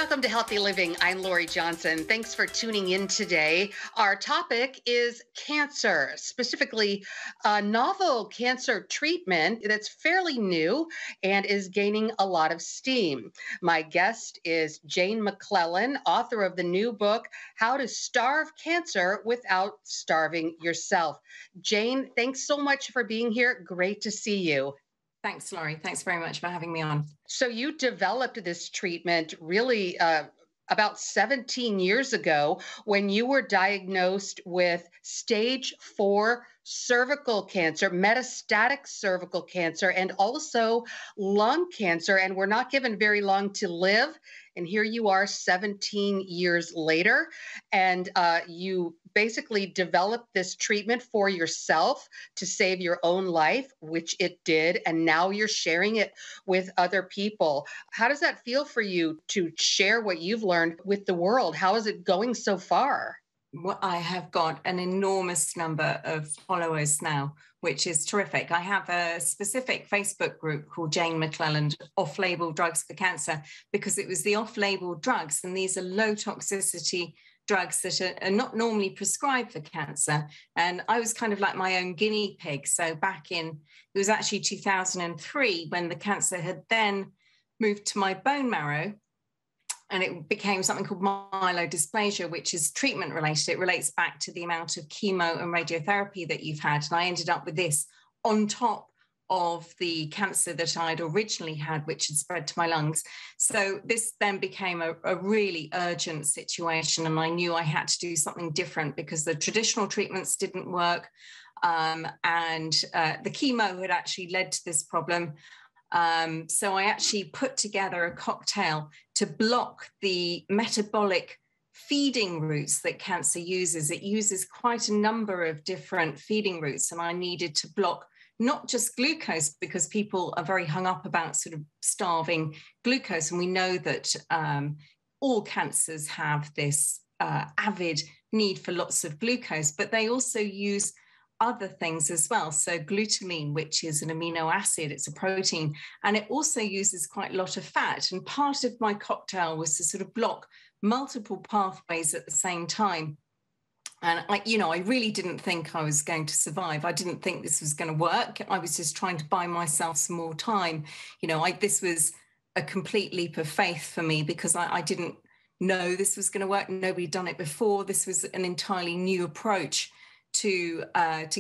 Welcome to Healthy Living. I'm Lori Johnson. Thanks for tuning in today. Our topic is cancer, specifically a novel cancer treatment that's fairly new and is gaining a lot of steam. My guest is Jane McClellan, author of the new book, How to Starve Cancer Without Starving Yourself. Jane, thanks so much for being here. Great to see you. Thanks, Laurie. Thanks very much for having me on. So you developed this treatment really about 17 years ago when you were diagnosed with stage 4 cervical cancer, metastatic cervical cancer, and also lung cancer. And we're not given very long to live. And here you are 17 years later, and you basically developed this treatment for yourself to save your own life, which it did. And now you're sharing it with other people. How does that feel for you to share what you've learned with the world? How is it going so far? Well, I have got an enormous number of followers now, which is terrific. I have a specific Facebook group called Jane McClellan Off-Label Drugs for Cancer, because it was the off-label drugs, and these are low toxicity drugs that are not normally prescribed for cancer. And I was kind of like my own guinea pig. So it was actually 2003 when the cancer had then moved to my bone marrow, and it became something called myelodysplasia, which is treatment related. It relates back to the amount of chemo and radiotherapy that you've had. And I ended up with this on top of the cancer that I'd originally had, which had spread to my lungs. So this then became a really urgent situation. And I knew I had to do something different because the traditional treatments didn't work. And the chemo had actually led to this problem. So I actually put together a cocktail to block the metabolic feeding routes that cancer uses. It uses quite a number of different feeding routes, and I needed to block not just glucose, because people are very hung up about sort of starving glucose. And we know that all cancers have this avid need for lots of glucose, but they also use other things as well. So glutamine, which is an amino acid, it's a protein, and it also uses quite a lot of fat. And part of my cocktail was to sort of block multiple pathways at the same time. And I really didn't think I was going to survive. I didn't think this was going to work. I was just trying to buy myself some more time. This was a complete leap of faith for me, because I didn't know this was going to work. Nobody had done it before. This was an entirely new approach to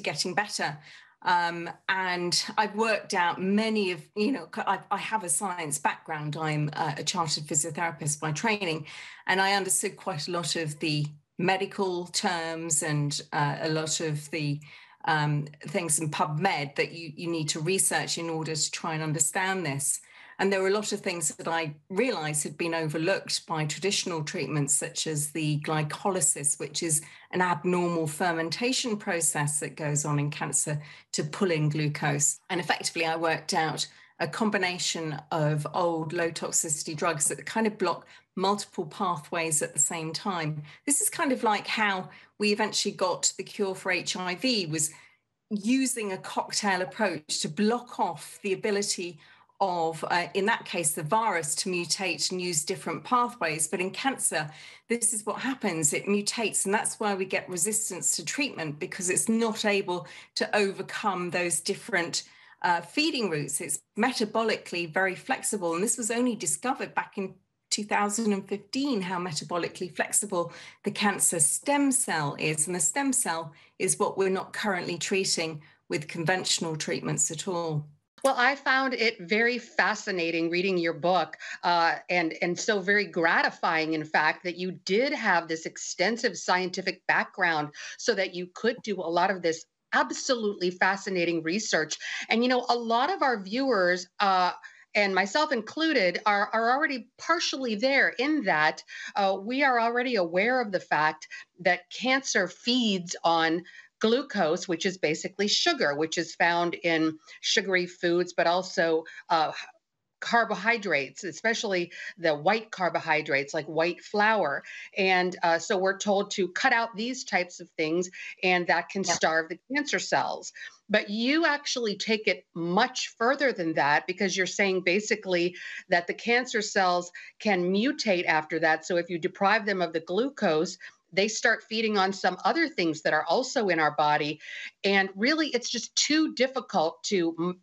getting better. And I've worked out many of, I have a science background. I'm a chartered physiotherapist by training, and I understood quite a lot of the medical terms and a lot of the things in PubMed that you need to research in order to try and understand this. And there were a lot of things that I realized had been overlooked by traditional treatments, such as the glycolysis, which is an abnormal fermentation process that goes on in cancer to pull in glucose. And effectively, I worked out a combination of old low toxicity drugs that kind of block multiple pathways at the same time. This is kind of like how we eventually got the cure for HIV, was using a cocktail approach to block off the ability of, in that case, the virus to mutate and use different pathways. But in cancer, this is what happens. It mutates, and that's why we get resistance to treatment, because it's not able to overcome those different feeding routes. It's metabolically very flexible. And this was only discovered back in 2015, how metabolically flexible the cancer stem cell is. And the stem cell is what we're not currently treating with conventional treatments at all. Well, I found it very fascinating reading your book, and so very gratifying, in fact, that you did have this extensive scientific background so that you could do a lot of this absolutely fascinating research. And, a lot of our viewers, and myself included, are already partially there in that we are already aware of the fact that cancer feeds on glucose, which is basically sugar, which is found in sugary foods, but also carbohydrates, especially the white carbohydrates like white flour. And so we're told to cut out these types of things, and that can Yeah. starve the cancer cells. But you actually take it much further than that, because you're saying basically that the cancer cells can mutate after that. So if you deprive them of the glucose, they start feeding on some other things that are also in our body. And really, it's just too difficult to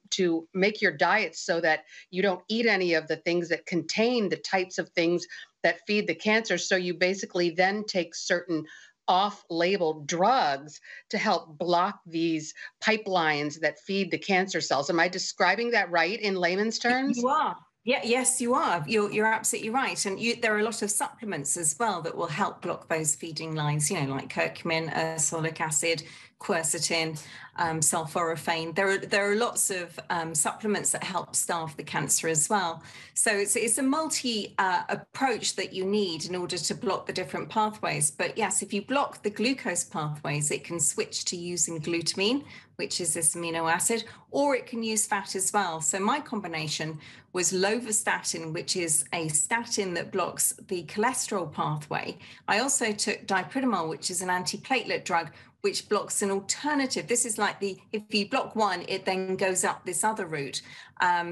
make your diet so that you don't eat any of the things that contain the types of things that feed the cancer. So you basically then take certain off-label drugs to help block these pipelines that feed the cancer cells. Am I describing that right in layman's terms? You are. Yeah, yes, you are. You're absolutely right. And there are a lot of supplements as well that will help block those feeding lines, like curcumin, ursolic acid, quercetin, sulforaphane. There are lots of supplements that help starve the cancer as well. So it's a multi approach that you need in order to block the different pathways. But yes, if you block the glucose pathways, it can switch to using glutamine, which is this amino acid, or it can use fat as well. So my combination was lovastatin, which is a statin that blocks the cholesterol pathway. I also took dipridamole, which is an antiplatelet drug, which blocks an alternative. This is like if you block one, it then goes up this other route.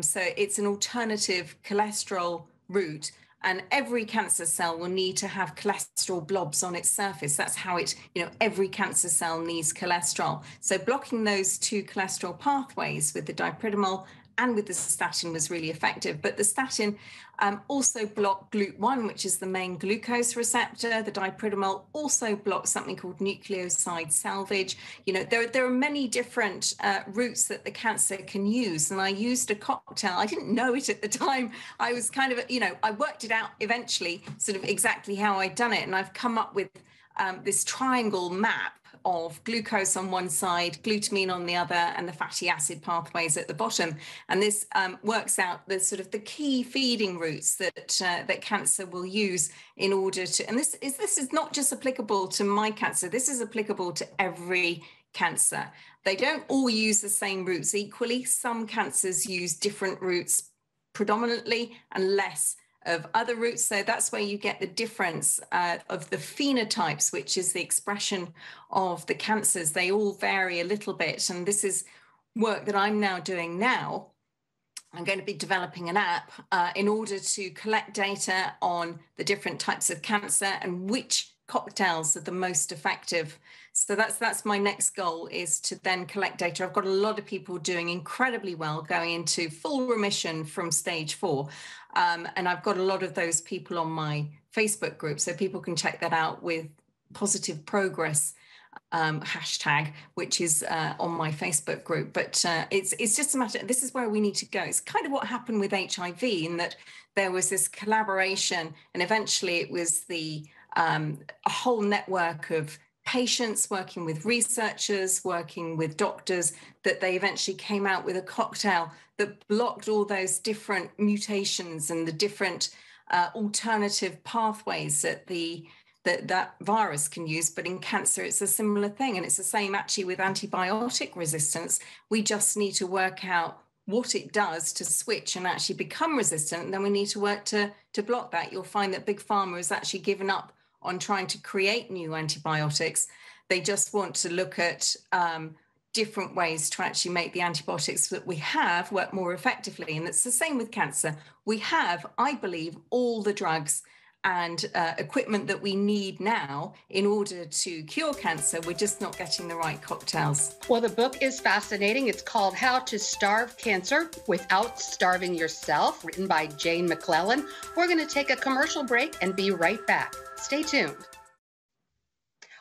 So it's an alternative cholesterol route. And every cancer cell will need to have cholesterol blobs on its surface. That's how every cancer cell needs cholesterol. So blocking those two cholesterol pathways with the dipridamole and with the statin was really effective. But the statin also blocked GLUT1, which is the main glucose receptor. The dipridamole also blocks something called nucleoside salvage. There are many different routes that the cancer can use. And I used a cocktail. I didn't know it at the time. I was kind of, I worked it out eventually, sort of exactly how I'd done it. And I've come up with this triangle map of glucose on one side, glutamine on the other, and the fatty acid pathways at the bottom. And this works out the sort of the key feeding routes that cancer will use in order to, and this is not just applicable to my cancer, this is applicable to every cancer. They don't all use the same routes equally. Some cancers use different routes predominantly and less of other routes. So that's where you get the difference of the phenotypes, which is the expression of the cancers. They all vary a little bit. And this is work that I'm now doing now. I'm going to be developing an app in order to collect data on the different types of cancer and which cocktails are the most effective. So that's my next goal, is to then collect data. I've got a lot of people doing incredibly well, going into full remission from stage 4. And I've got a lot of those people on my Facebook group, so people can check that out with Positive Progress hashtag, which is on my Facebook group. But it's just a matter, this is where we need to go. It's kind of what happened with HIV, in that there was this collaboration, and eventually it was a whole network of patients working with researchers, working with doctors, that they eventually came out with a cocktail that blocked all those different mutations and the different alternative pathways that virus can use. But in cancer, it's a similar thing. And it's the same actually with antibiotic resistance. We just need to work out what it does to switch and actually become resistant. And then we need to work to block that. You'll find that Big Pharma has actually given up on trying to create new antibiotics. They just want to look at different ways to actually make the antibiotics that we have work more effectively. And it's the same with cancer. We have, I believe, all the drugs and equipment that we need now in order to cure cancer. We're just not getting the right cocktails. Well, the book is fascinating. It's called How to Starve Cancer Without Starving Yourself, written by Jane McClellan. We're going to take a commercial break and be right back. Stay tuned.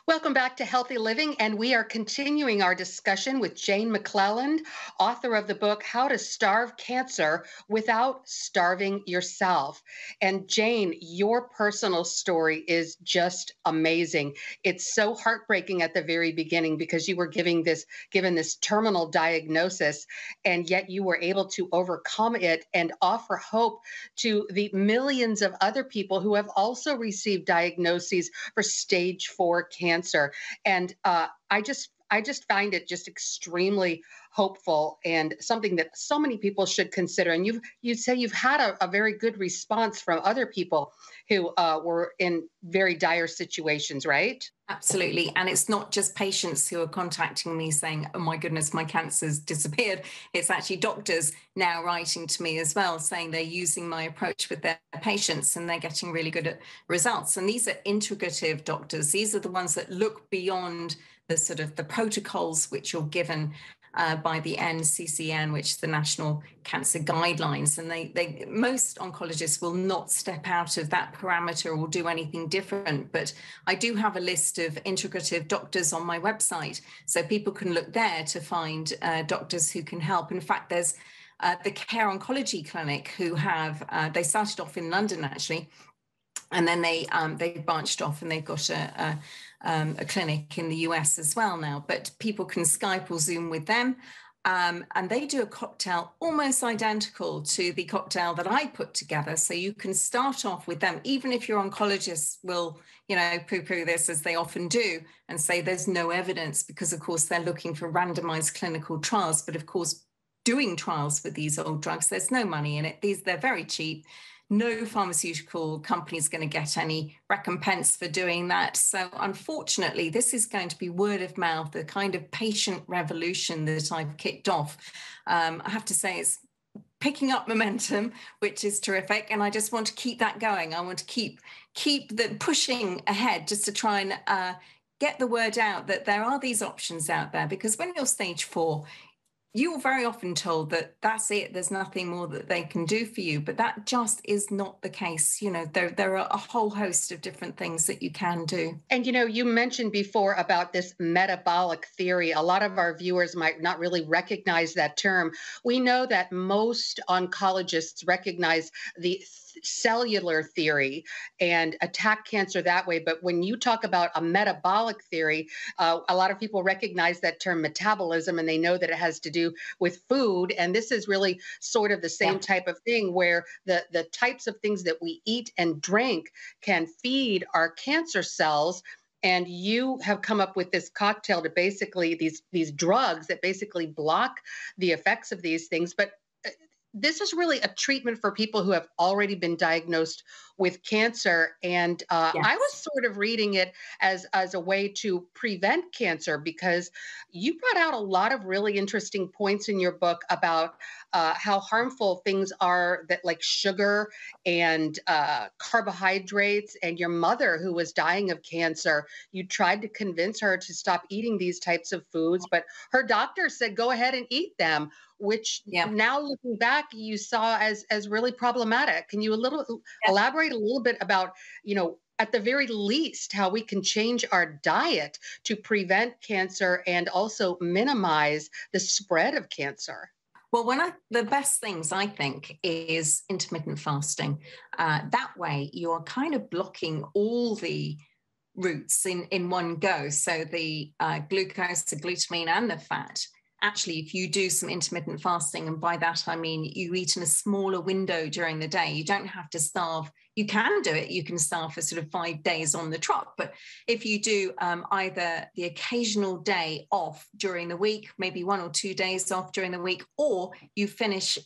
Welcome back to Healthy Living, and we are continuing our discussion with Jane McClellan, author of the book, How to Starve Cancer Without Starving Yourself. And Jane, your personal story is just amazing. It's so heartbreaking at the very beginning, because you were given this terminal diagnosis, and yet you were able to overcome it and offer hope to the millions of other people who have also received diagnoses for stage 4 cancer. And I just find it just extremely hopeful and something that so many people should consider. And you say you've had a very good response from other people who were in very dire situations, right? Absolutely. And it's not just patients who are contacting me saying, oh my goodness, my cancer's disappeared. It's actually doctors now writing to me as well, saying they're using my approach with their patients and they're getting really good results. And these are integrative doctors. These are the ones that look beyond the sort of the protocols which you're given by the NCCN, which is the National Cancer Guidelines. And they most oncologists will not step out of that parameter or do anything different. But I do have a list of integrative doctors on my website, so people can look there to find doctors who can help. In fact, there's the Care Oncology Clinic who have, they started off in London actually, and then they branched off and they've got a clinic in the US as well now, but people can Skype or Zoom with them. And they do a cocktail almost identical to the cocktail that I put together. So you can start off with them, even if your oncologist will, poo-poo this as they often do and say there's no evidence, because of course they're looking for randomized clinical trials. But of course, doing trials with these old drugs, there's no money in it. They're very cheap. No pharmaceutical company is going to get any recompense for doing that. So unfortunately, this is going to be word of mouth, the kind of patient revolution that I've kicked off. I have to say it's picking up momentum, which is terrific. And I just want to keep that going. I want to keep the pushing ahead just to try and get the word out that there are these options out there. Because when you're stage 4, you're very often told that that's it, there's nothing more that they can do for you, but that just is not the case. There are a whole host of different things that you can do. And you mentioned before about this metabolic theory. A lot of our viewers might not really recognize that term. We know that most oncologists recognize the cellular theory and attack cancer that way. But when you talk about a metabolic theory, a lot of people recognize that term metabolism, and they know that it has to do with food. And this is really sort of the same type of thing, where the types of things that we eat and drink can feed our cancer cells. And you have come up with this cocktail to basically these drugs that basically block the effects of these things. But this is really a treatment for people who have already been diagnosed with cancer. And I was sort of reading it as a way to prevent cancer, because you brought out a lot of really interesting points in your book about how harmful things are, that like sugar and carbohydrates. And your mother, who was dying of cancer, you tried to convince her to stop eating these types of foods, but her doctor said, go ahead and eat them, which now looking back, you saw as really problematic. Can you elaborate a little bit about, at the very least, how we can change our diet to prevent cancer and also minimize the spread of cancer? Well, the best things, I think, is intermittent fasting. That way, you're kind of blocking all the routes in one go. So the glucose, the glutamine, and the fat. Actually, if you do some intermittent fasting, and by that I mean you eat in a smaller window during the day, you don't have to starve. You can do it. You can starve for sort of 5 days on the trot. But if you do either the occasional day off during the week, maybe 1 or 2 days off during the week, or you finish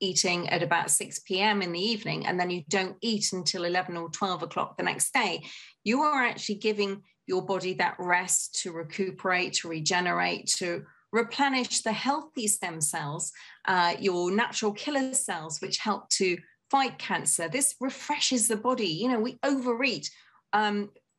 eating at about 6 p.m. in the evening, and then you don't eat until 11 or 12 o'clock the next day, you are actually giving your body that rest to recuperate, to regenerate, to replenish the healthy stem cells, your natural killer cells, which help to fight cancer. This refreshes the body. We overeat.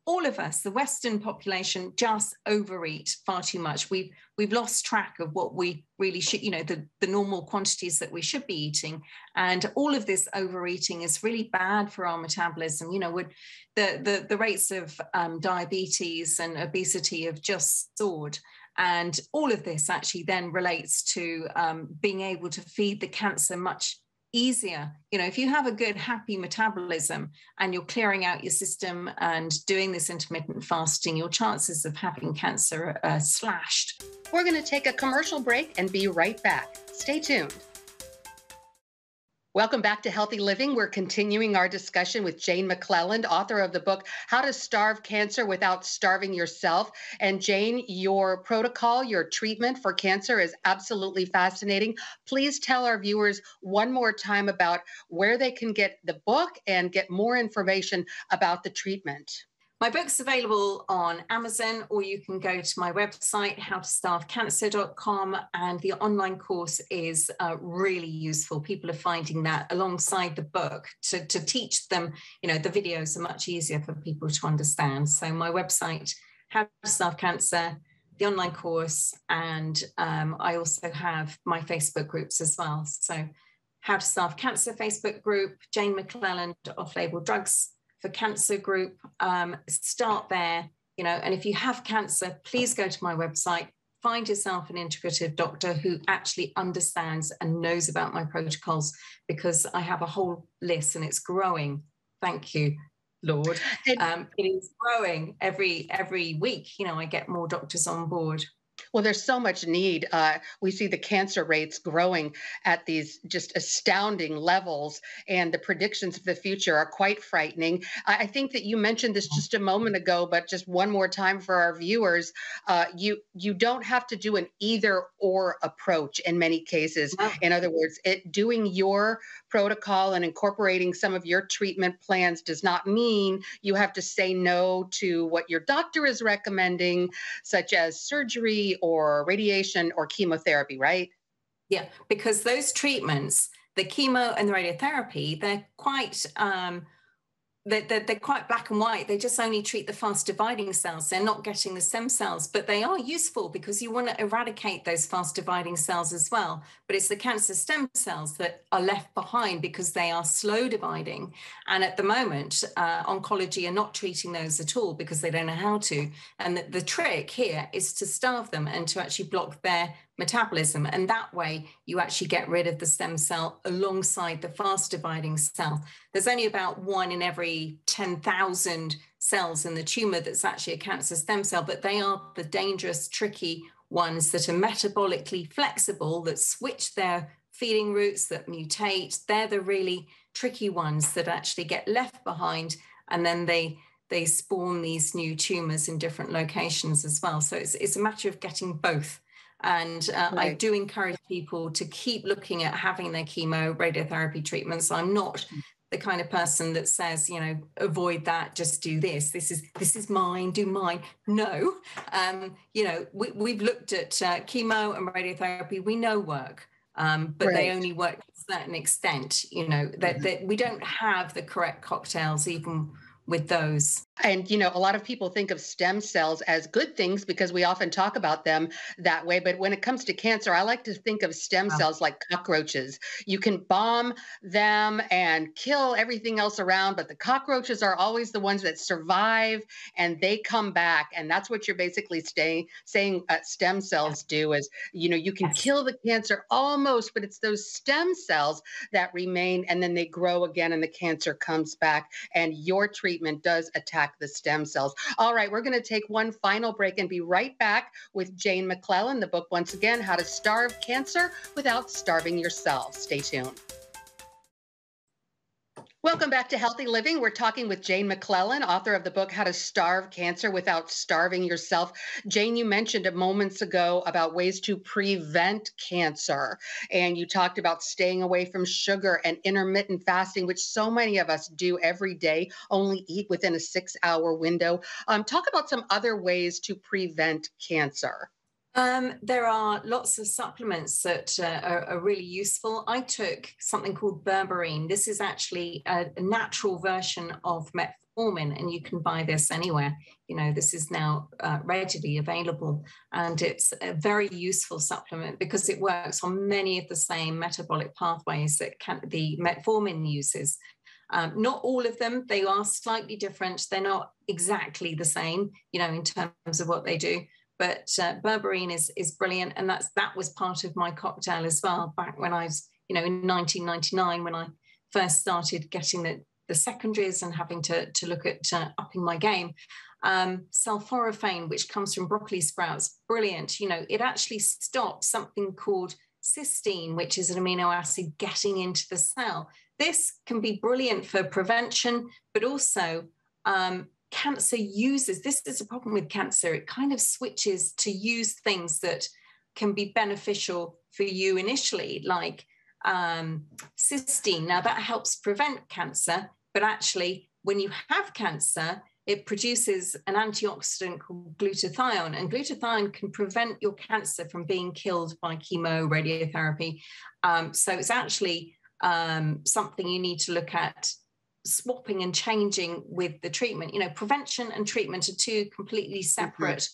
All of us, the Western population, just overeat far too much. We've lost track of what we really should, the normal quantities that we should be eating. And all of this overeating is really bad for our metabolism. The rates of diabetes and obesity have just soared. And all of this actually then relates to being able to feed the cancer much easier. If you have a good, happy metabolism and you're clearing out your system and doing this intermittent fasting, your chances of having cancer are slashed. We're going to take a commercial break and be right back. Stay tuned. Welcome back to Healthy Living. We're continuing our discussion with Jane McClelland, author of the book, How to Starve Cancer Without Starving Yourself. And Jane, your protocol, your treatment for cancer is absolutely fascinating. Please tell our viewers one more time about where they can get the book and get more information about the treatment. My book's available on Amazon, or you can go to my website, howtostarvecancer.com, and the online course is really useful. People are finding that alongside the book to teach them, the videos are much easier for people to understand. So my website, How to Starve Cancer, the online course, and I also have my Facebook groups as well. So How to Starve Cancer Facebook group, Jane McClelland, Off-Label Drugs for Cancer group, start there, and if you have cancer, please go to my website, find yourself an integrative doctor who actually understands and knows about my protocols, because I have a whole list and it's growing. Thank you, Lord. It is growing every week. I get more doctors on board. Well, there's so much need. We see the cancer rates growing at these just astounding levels, and the predictions of the future are quite frightening. I think that you mentioned this just a moment ago, but just one more time for our viewers, you don't have to do an either or approach in many cases. No. In other words, doing your protocol and incorporating some of your treatment plans does not mean you have to say no to what your doctor is recommending, such as surgery or radiation or chemotherapy, right? Yeah, because those treatments, the chemo and the radiotherapy, they're quite they're quite black and white. They just only treat the fast dividing cells. They're not getting the stem cells, but they are useful because you want to eradicate those fast dividing cells as well. But it's the cancer stem cells that are left behind because they are slow dividing. And at the moment, oncology are not treating those at all because they don't know how to. And the trick here is to starve them and to actually block their metabolism. And that way you actually get rid of the stem cell alongside the fast dividing cell. There's only about 1 in every 10,000 cells in the tumor that's actually a cancer stem cell, but they are the dangerous, tricky ones that are metabolically flexible, that switch their feeding routes, that mutate. They're the really tricky ones that actually get left behind, and then they spawn these new tumors in different locations as well. So it's a matter of getting both. And Right. I do encourage people to keep looking at having their chemo radiotherapy treatments. I'm not the kind of person that says, avoid that, just do this. This is mine, do mine. No, we've looked at chemo and radiotherapy. We know work, but Right. they only work to a certain extent. That we don't have the correct cocktails even with those. And, a lot of people think of stem cells as good things because we often talk about them that way. But when it comes to cancer, I like to think of stem cells like cockroaches. You can bomb them and kill everything else around, but the cockroaches are always the ones that survive and they come back. And that's what you're basically saying stem cells do is, you can kill the cancer almost, but it's those stem cells that remain and then they grow again and the cancer comes back. And your treatment does attack the stem cells. All right, we're going to take one final break and be right back with Jane McClelland. The book, once again, How to Starve Cancer Without Starving Yourself. Stay tuned. Welcome back to Healthy Living. We're talking with Jane McClelland, author of the book, How to Starve Cancer Without Starving Yourself. Jane, you mentioned moments ago about ways to prevent cancer, and you talked about staying away from sugar and intermittent fasting, which so many of us do every day, only eat within a 6-hour window. Talk about some other ways to prevent cancer. There are lots of supplements that are really useful. I took something called Berberine. This is actually a natural version of metformin, and you can buy this anywhere. This is now readily available, and it's a very useful supplement because it works on many of the same metabolic pathways that the metformin uses. Not all of them, they are slightly different. They're not exactly the same, in terms of what they do. But Berberine is brilliant, and that was part of my cocktail as well back when I was, in 1999 when I first started getting the secondaries and having to look at upping my game. Sulforaphane, which comes from broccoli sprouts, brilliant. It actually stops something called cysteine, which is an amino acid getting into the cell. This can be brilliant for prevention, but also cancer uses, this is a problem with cancer, it kind of switches to use things that can be beneficial for you initially, like cysteine. Now that helps prevent cancer, but actually when you have cancer, it produces an antioxidant called glutathione, and glutathione can prevent your cancer from being killed by chemo, radiotherapy. So it's actually something you need to look at swapping and changing with the treatment. You know, prevention and treatment are two completely separate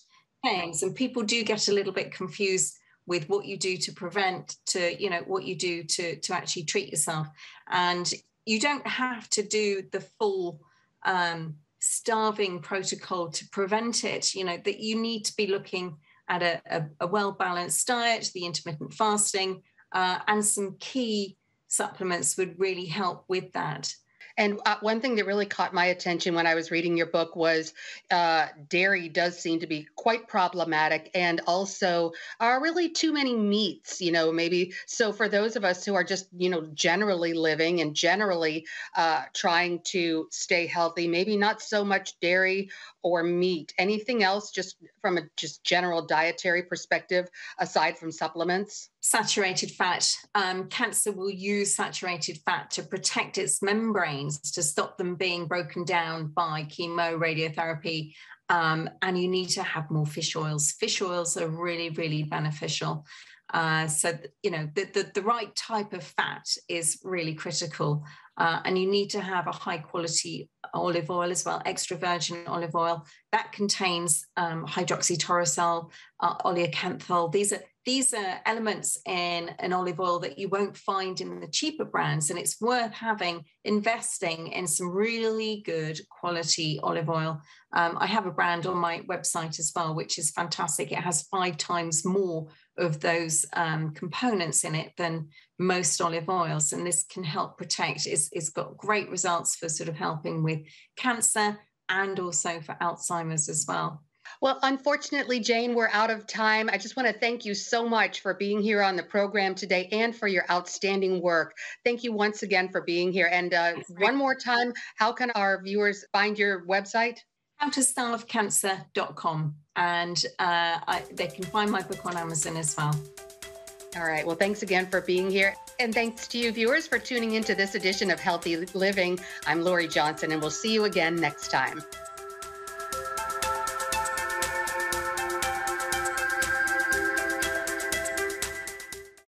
things, and people do get a little bit confused with what you do to prevent to, you know, what you do to actually treat yourself. And you don't have to do the full starving protocol to prevent it. You know, that you need to be looking at a well-balanced diet, the intermittent fasting, and some key supplements would really help with that. And one thing that really caught my attention when I was reading your book was dairy does seem to be quite problematic, and also really too many meats, you know, maybe. So for those of us who are just, you know, generally living and generally trying to stay healthy, maybe not so much dairy or meat. Anything else just from a just general dietary perspective, aside from supplements? Saturated fat. Cancer will use saturated fat to protect its membranes, to stop them being broken down by chemo, radiotherapy. And you need to have more fish oils. Fish oils are really, really beneficial. So, you know, the right type of fat is really critical. And you need to have a high quality olive oil as well, extra virgin olive oil that contains hydroxytyrosol, oleocanthal. These are elements in an olive oil that you won't find in the cheaper brands, and it's worth investing in some really good quality olive oil. I have a brand on my website as well, which is fantastic. It has 5 times more of those components in it than most olive oils, and this can help protect. It's got great results for sort of helping with cancer and also for Alzheimer's as well. Well, unfortunately, Jane, we're out of time. I just want to thank you so much for being here on the program today and for your outstanding work. Thank you once again for being here. And one more time, how can our viewers find your website? howtostarvecancer.com, and they can find my book on Amazon as well. All right. Well, thanks again for being here. And thanks to you viewers for tuning into this edition of Healthy Living. I'm Lori Johnson, and we'll see you again next time.